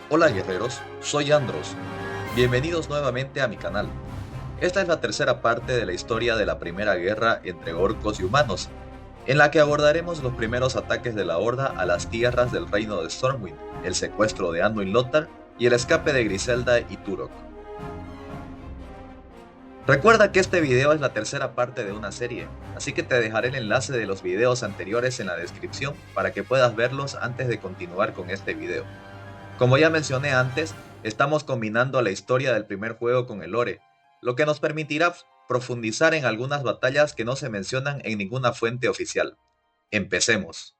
Hola guerreros, soy Andros. Bienvenidos nuevamente a mi canal. Esta es la tercera parte de la historia de la primera guerra entre orcos y humanos, en la que abordaremos los primeros ataques de la Horda a las tierras del reino de Stormwind, el secuestro de Anduin Lothar y el escape de Griselda y Turok. Recuerda que este video es la tercera parte de una serie, así que te dejaré el enlace de los videos anteriores en la descripción para que puedas verlos antes de continuar con este video. Como ya mencioné antes, estamos combinando la historia del primer juego con el lore, lo que nos permitirá profundizar en algunas batallas que no se mencionan en ninguna fuente oficial. Empecemos.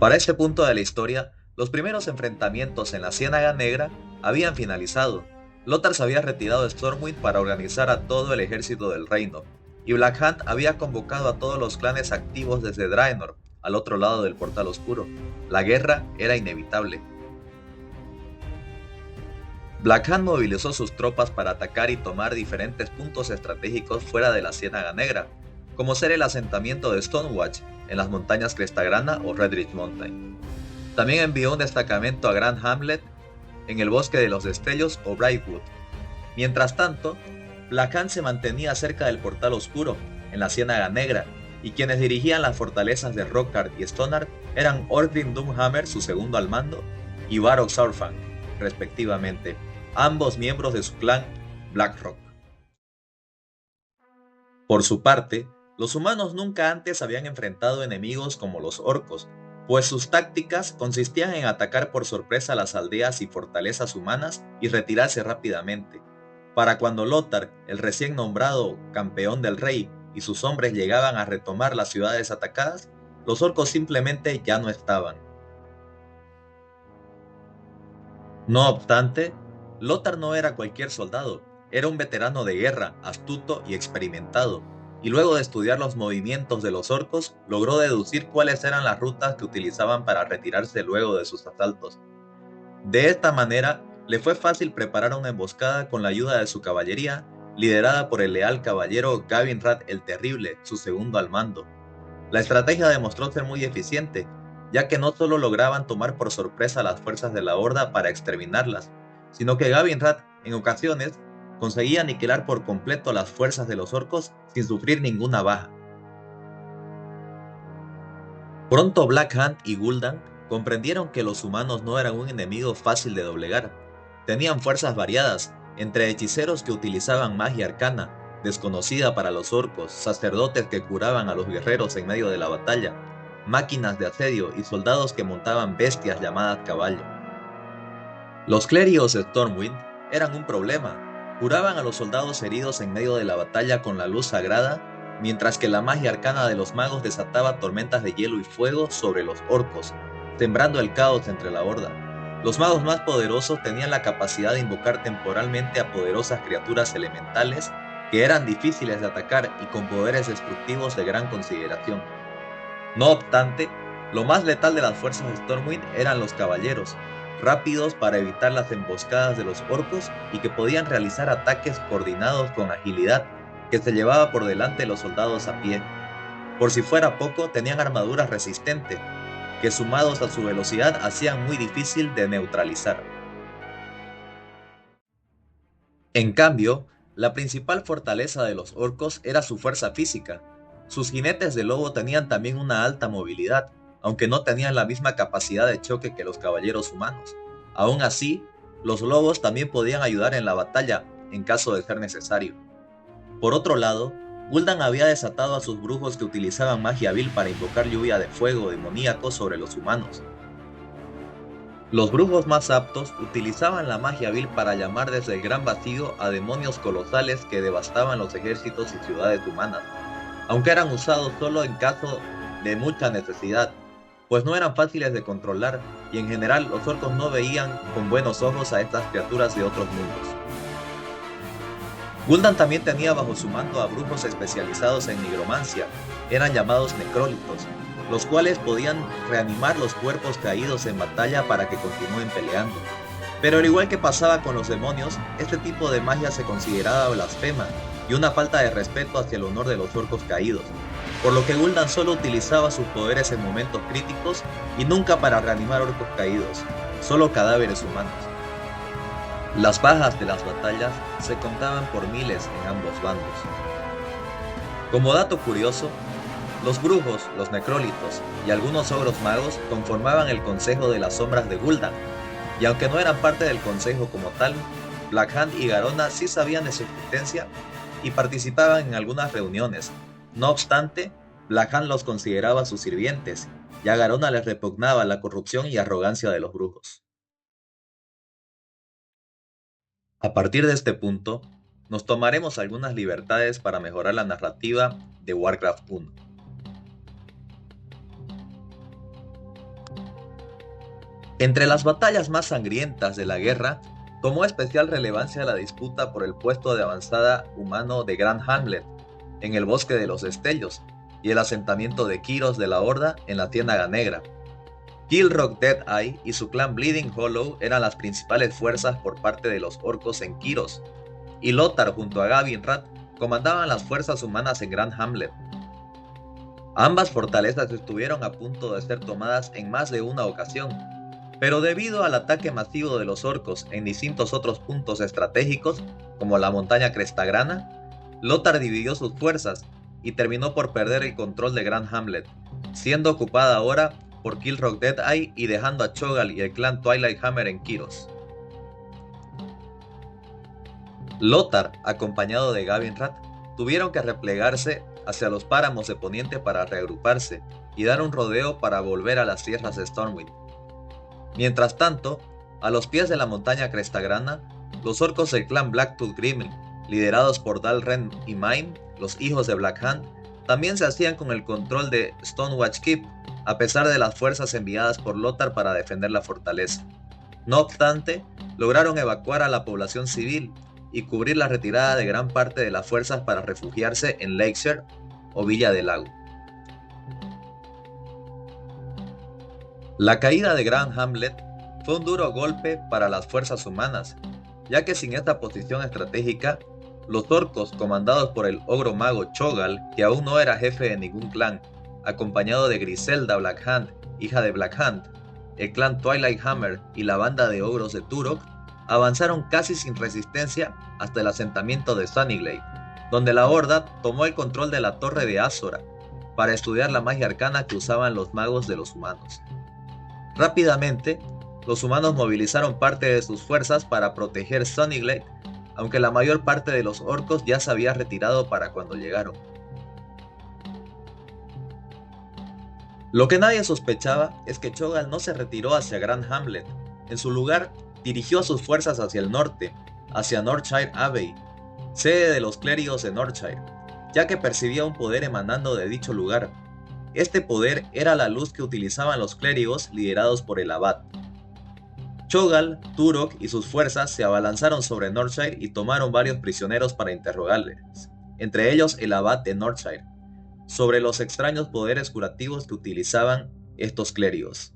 Para este punto de la historia, los primeros enfrentamientos en la Ciénaga Negra habían finalizado. Lothar se había retirado de Stormwind para organizar a todo el ejército del reino, y Black Hand había convocado a todos los clanes activos desde Draenor, al otro lado del portal oscuro. La guerra era inevitable. Black Hand movilizó sus tropas para atacar y tomar diferentes puntos estratégicos fuera de la Ciénaga Negra, como ser el asentamiento de Stonewatch en las montañas Crestagrana o Redridge Mountain. También envió un destacamento a Grand Hamlet en el bosque de los destellos o Brightwood. Mientras tanto, Black Hand se mantenía cerca del portal oscuro, en la Ciénaga Negra, y quienes dirigían las fortalezas de Rockhard y Stonard eran Orgrim Doomhammer, su segundo al mando, y Varog Saurfang, respectivamente, ambos miembros de su clan Blackrock. Por su parte, los humanos nunca antes habían enfrentado enemigos como los orcos, pues sus tácticas consistían en atacar por sorpresa las aldeas y fortalezas humanas y retirarse rápidamente. Para cuando Lothar, el recién nombrado campeón del rey, y sus hombres llegaban a retomar las ciudades atacadas, los orcos simplemente ya no estaban. No obstante, Lothar no era cualquier soldado, era un veterano de guerra, astuto y experimentado, y luego de estudiar los movimientos de los orcos, logró deducir cuáles eran las rutas que utilizaban para retirarse luego de sus asaltos. De esta manera, le fue fácil preparar una emboscada con la ayuda de su caballería, liderada por el leal caballero Gavinrad el Terrible, su segundo al mando. La estrategia demostró ser muy eficiente, ya que no solo lograban tomar por sorpresa a las fuerzas de la Horda para exterminarlas, sino que Gavinrad, en ocasiones, conseguía aniquilar por completo a las fuerzas de los orcos sin sufrir ninguna baja. Pronto Black Hand y Gul'dan comprendieron que los humanos no eran un enemigo fácil de doblegar. Tenían fuerzas variadas, entre hechiceros que utilizaban magia arcana, desconocida para los orcos, sacerdotes que curaban a los guerreros en medio de la batalla, máquinas de asedio y soldados que montaban bestias llamadas caballo. Los clérigos de Stormwind eran un problema, curaban a los soldados heridos en medio de la batalla con la luz sagrada, mientras que la magia arcana de los magos desataba tormentas de hielo y fuego sobre los orcos, sembrando el caos entre la horda. Los magos más poderosos tenían la capacidad de invocar temporalmente a poderosas criaturas elementales que eran difíciles de atacar y con poderes destructivos de gran consideración. No obstante, lo más letal de las fuerzas de Stormwind eran los caballeros, rápidos para evitar las emboscadas de los orcos y que podían realizar ataques coordinados con agilidad que se llevaba por delante los soldados a pie. Por si fuera poco, tenían armaduras resistentes, que sumados a su velocidad hacían muy difícil de neutralizar. En cambio, la principal fortaleza de los orcos era su fuerza física. Sus jinetes de lobo tenían también una alta movilidad, aunque no tenían la misma capacidad de choque que los caballeros humanos. Aún así, los lobos también podían ayudar en la batalla en caso de ser necesario. Por otro lado, Gul'dan había desatado a sus brujos que utilizaban magia vil para invocar lluvia de fuego demoníaco sobre los humanos. Los brujos más aptos utilizaban la magia vil para llamar desde el gran vacío a demonios colosales que devastaban los ejércitos y ciudades humanas, aunque eran usados solo en caso de mucha necesidad, pues no eran fáciles de controlar y en general los orcos no veían con buenos ojos a estas criaturas de otros mundos. Gul'dan también tenía bajo su mando a brujos especializados en nigromancia, eran llamados necrólitos, los cuales podían reanimar los cuerpos caídos en batalla para que continúen peleando. Pero al igual que pasaba con los demonios, este tipo de magia se consideraba blasfema y una falta de respeto hacia el honor de los orcos caídos. por lo que Gul'dan solo utilizaba sus poderes en momentos críticos y nunca para reanimar orcos caídos, solo cadáveres humanos. Las bajas de las batallas se contaban por miles en ambos bandos. Como dato curioso, los brujos, los necrólitos y algunos ogros magos conformaban el Consejo de las Sombras de Gul'dan, y aunque no eran parte del consejo como tal, Blackhand y Garona sí sabían de su existencia y participaban en algunas reuniones. No obstante, Blackhand los consideraba sus sirvientes, y a Garona les repugnaba la corrupción y arrogancia de los brujos. A partir de este punto, nos tomaremos algunas libertades para mejorar la narrativa de Warcraft 1. Entre las batallas más sangrientas de la guerra, tomó especial relevancia la disputa por el puesto de avanzada humano de Grand Hamlet, en el Bosque de los Destellos, y el asentamiento de Kyros de la Horda en la Ciénaga Negra. Kil'Rogg Deadeye y su clan Bleeding Hollow eran las principales fuerzas por parte de los orcos en Kyros, y Lothar junto a Gavinrad comandaban las fuerzas humanas en Grand Hamlet. Ambas fortalezas estuvieron a punto de ser tomadas en más de una ocasión, pero debido al ataque masivo de los orcos en distintos otros puntos estratégicos, como la montaña Crestagrana, Lothar dividió sus fuerzas y terminó por perder el control de Grand Hamlet, siendo ocupada ahora por Kil'Rogg Deadeye y dejando a Cho'Gall y el clan Twilighthammer en Kyros. Lothar, acompañado de Gavinrad, tuvieron que replegarse hacia los páramos de Poniente para reagruparse y dar un rodeo para volver a las tierras de Stormwind. Mientras tanto, a los pies de la montaña Crestagrana, los orcos del clan Blacktooth Gremlin, liderados por Dal'Rem y Maim, los hijos de Blackhand, también se hacían con el control de Stonewatch Keep, a pesar de las fuerzas enviadas por Lothar para defender la fortaleza. No obstante, lograron evacuar a la población civil y cubrir la retirada de gran parte de las fuerzas para refugiarse en Lakeshare o Villa del Lago. La caída de Grand Hamlet fue un duro golpe para las fuerzas humanas, ya que sin esta posición estratégica, los orcos comandados por el ogro mago Cho'Gall, que aún no era jefe de ningún clan, acompañado de Griselda Blackhand, hija de Blackhand, el clan Twilighthammer y la banda de ogros de Turok, avanzaron casi sin resistencia hasta el asentamiento de Sunnyglade, donde la Horda tomó el control de la torre de Azora para estudiar la magia arcana que usaban los magos de los humanos. Rápidamente, los humanos movilizaron parte de sus fuerzas para proteger Sunnyglade, aunque la mayor parte de los orcos ya se había retirado para cuando llegaron. Lo que nadie sospechaba es que Cho'Gall no se retiró hacia Grand Hamlet. En su lugar, dirigió sus fuerzas hacia el norte, hacia Northshire Abbey, sede de los clérigos de Northshire, ya que percibía un poder emanando de dicho lugar. Este poder era la luz que utilizaban los clérigos liderados por el abad. Cho'Gall, Turok y sus fuerzas se abalanzaron sobre Northshire y tomaron varios prisioneros para interrogarles, entre ellos el abad de Northshire, sobre los extraños poderes curativos que utilizaban estos clérigos.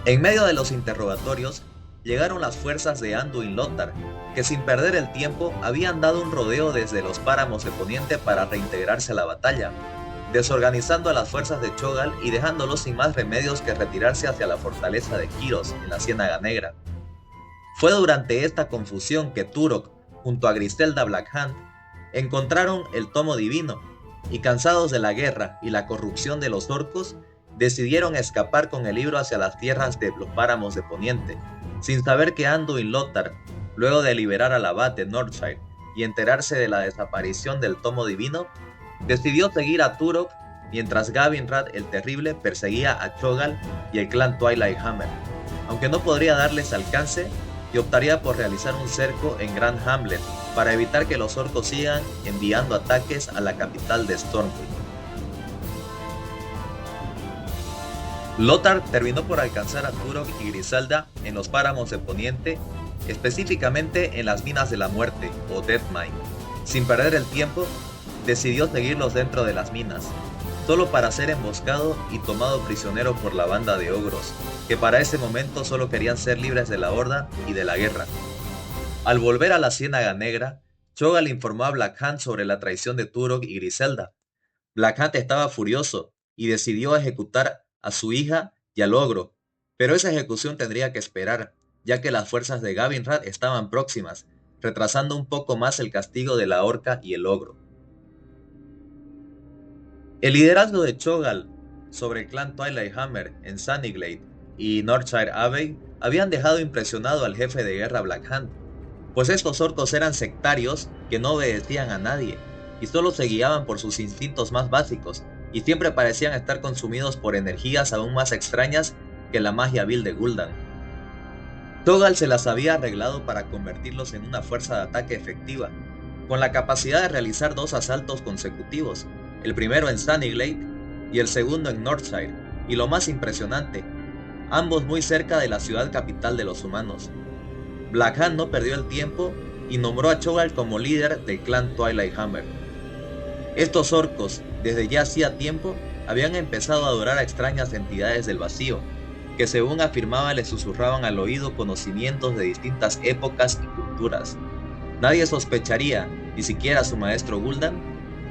En medio de los interrogatorios, llegaron las fuerzas de Anduin Lothar, que sin perder el tiempo habían dado un rodeo desde los páramos de Poniente para reintegrarse a la batalla, desorganizando a las fuerzas de Cho'Gall y dejándolos sin más remedios que retirarse hacia la fortaleza de Kyros en la Ciénaga Negra. Fue durante esta confusión que Turok, junto a Griselda Blackhand, encontraron el tomo divino, y cansados de la guerra y la corrupción de los orcos, decidieron escapar con el libro hacia las tierras de los páramos de Poniente, sin saber que Anduin Lothar, luego de liberar al abad de Northshire y enterarse de la desaparición del tomo divino, decidió seguir a Turok mientras Gavinrad el Terrible perseguía a Cho'Gall y el clan Twilighthammer, aunque no podría darles alcance, y optaría por realizar un cerco en Grand Hamlet para evitar que los orcos sigan enviando ataques a la capital de Stormwind. Lothar terminó por alcanzar a Turok y Griselda en los páramos de Poniente, específicamente en las Minas de la Muerte, o Deathmine. Sin perder el tiempo, decidió seguirlos dentro de las minas. solo para ser emboscado y tomado prisionero por la banda de ogros, que para ese momento solo querían ser libres de la horda y de la guerra. Al volver a la Ciénaga Negra, Cho'Gall informó a Black Hand sobre la traición de Turok y Griselda. Black Hand estaba furioso y decidió ejecutar a su hija y al ogro, pero esa ejecución tendría que esperar, ya que las fuerzas de Gavinrad estaban próximas, retrasando un poco más el castigo de la orca y el ogro. El liderazgo de Cho'Gall sobre el clan Twilight Hammer en Sunnyglade y Northshire Abbey habían dejado impresionado al jefe de guerra Black Hand, pues estos orcos eran sectarios que no obedecían a nadie y solo se guiaban por sus instintos más básicos y siempre parecían estar consumidos por energías aún más extrañas que la magia vil de Gul'dan. Cho'Gall se las había arreglado para convertirlos en una fuerza de ataque efectiva, con la capacidad de realizar 2 asaltos consecutivos, el primero en Sunnyglade y el segundo en Northshire, y lo más impresionante, ambos muy cerca de la ciudad capital de los humanos. Black Hand no perdió el tiempo y nombró a Cho'Gall como líder del clan Twilight Hammer. Estos orcos, desde ya hacía tiempo, habían empezado a adorar a extrañas entidades del vacío, que según afirmaba le susurraban al oído conocimientos de distintas épocas y culturas. Nadie sospecharía, ni siquiera su maestro Gul'dan,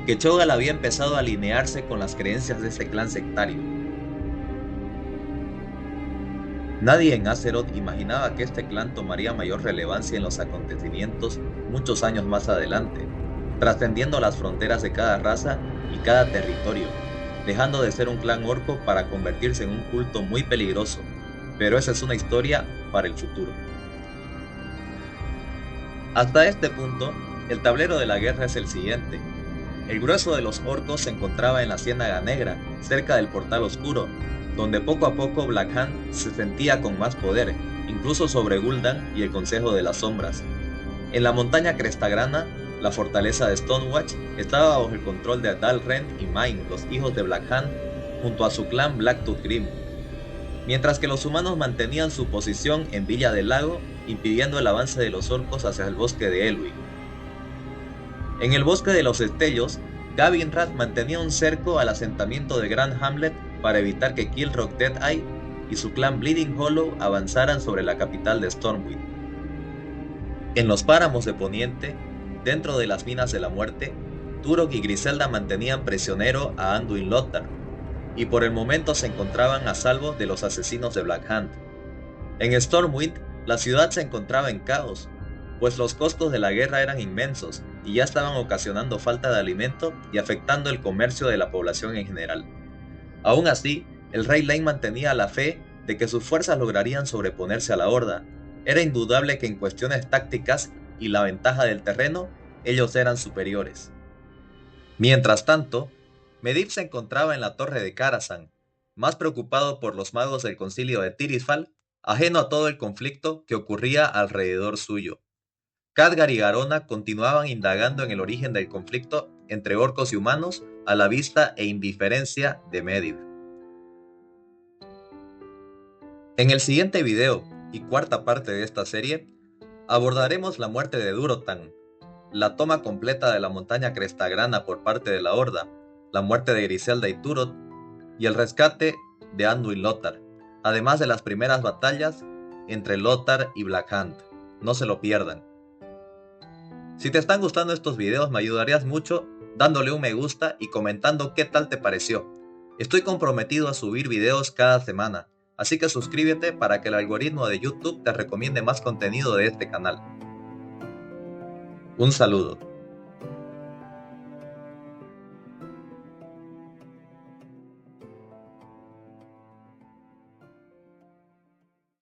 que Cho'Gall había empezado a alinearse con las creencias de ese clan sectario. Nadie en Azeroth imaginaba que este clan tomaría mayor relevancia en los acontecimientos muchos años más adelante, trascendiendo las fronteras de cada raza y cada territorio, dejando de ser un clan orco para convertirse en un culto muy peligroso, pero esa es una historia para el futuro. Hasta este punto, el tablero de la guerra es el siguiente. El grueso de los orcos se encontraba en la Ciénaga Negra, cerca del Portal Oscuro, donde poco a poco Black Hand se sentía con más poder, incluso sobre Gul'dan y el Consejo de las Sombras. En la montaña Crestagrana, la fortaleza de Stonewatch estaba bajo el control de Dal'Rend y Mayne, los hijos de Black Hand, junto a su clan Blacktooth Grim, mientras que los humanos mantenían su posición en Villa del Lago, impidiendo el avance de los orcos hacia el bosque de Elwyn. En el bosque de los Destellos, Gavinrad mantenía un cerco al asentamiento de Grand Hamlet para evitar que Killrock Deadeye y su clan Bleeding Hollow avanzaran sobre la capital de Stormwind. En los páramos de Poniente, dentro de las Minas de la Muerte, Turok y Griselda mantenían prisionero a Anduin Lothar, y por el momento se encontraban a salvo de los asesinos de Black Hand. En Stormwind, la ciudad se encontraba en caos, pues los costos de la guerra eran inmensos y ya estaban ocasionando falta de alimento y afectando el comercio de la población en general. Aún así, el rey Lane mantenía la fe de que sus fuerzas lograrían sobreponerse a la horda. Era indudable que en cuestiones tácticas y la ventaja del terreno, ellos eran superiores. Mientras tanto, Medivh se encontraba en la torre de Karazhan, más preocupado por los magos del concilio de Tirisfal, ajeno a todo el conflicto que ocurría alrededor suyo. Khadgar y Garona continuaban indagando en el origen del conflicto entre orcos y humanos a la vista e indiferencia de Medivh. En el siguiente video y cuarta parte de esta serie, abordaremos la muerte de Durotan, la toma completa de la montaña Crestagrana por parte de la Horda, la muerte de Griselda y Turok y el rescate de Anduin Lothar, además de las primeras batallas entre Lothar y Black Hand. No se lo pierdan. Si te están gustando estos videos, me ayudarías mucho dándole un me gusta y comentando qué tal te pareció. Estoy comprometido a subir videos cada semana, así que suscríbete para que el algoritmo de YouTube te recomiende más contenido de este canal. Un saludo.